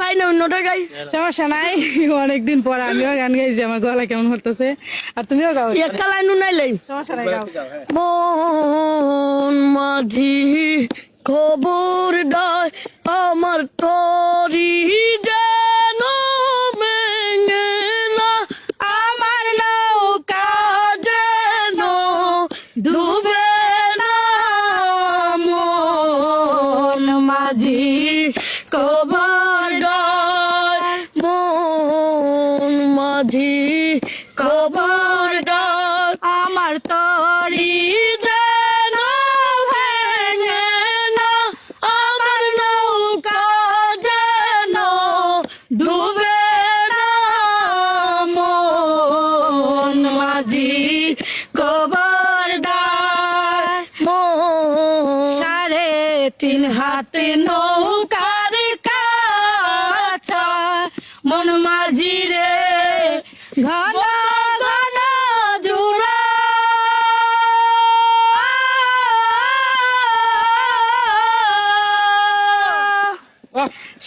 গাই না অন্যটা গাই। সমস্যা নাই, অনেকদিন পর আমিও গান গাইছি, আমার গলা কেমন হতেছে, আর তুমিও গাও। একটা লাইন নাইলেই সমস্যা নাই, গাও। মন মাঝি খবর দেয় আমার তরি যেন ভেঙে না, আমার নৌকা যেন ডুবে না। মন মাঝি খবর দেয়, মন মাঝি খবর দেয় আমার তরি যেন ভেঙে না, আমার নৌকা যেন ডুবে না। মন মাঝি খবরদার, সাড়ে 3 হাতে নৌকার কাছা, মন মাঝি রে ঘন ঘন জুড়া।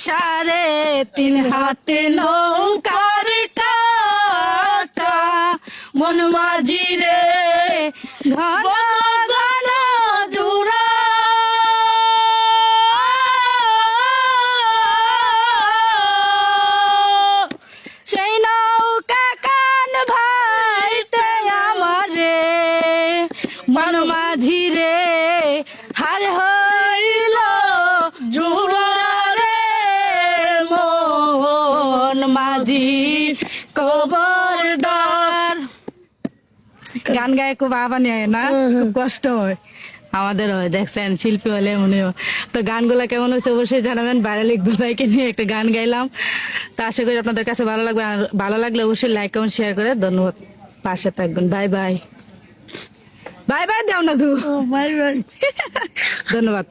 সাড়ে 3 হাতে নৌকার কাছা, মন মাঝি রে ঘন ঘন জুড়া। সেই নৌকা কান ভাইতে আমারে মন মাঝি রে হার হইল জুড়া রে। মন মাঝি খবরদার। গান গায়ে খুব আবানি হয় না, খুব কষ্ট হয়, আমাদের হয়। দেখছেন শিল্পী হলে মনে হয়। তো গানগুলা কেমন হয়েছে অবশ্যই জানাবেন। ভাইরাল ইকবাল ভাইকে নিয়ে একটা গান গাইলাম, তো আশা করি আপনাদের কাছে ভালো লাগবে। আর ভালো লাগলে অবশ্যই লাইক কমেন্ট শেয়ার করে ধন্যবাদ, পাশে থাকবেন। বাই বাই, বাই বাই, দেও না তু, বাই বাই, ধন্যবাদ।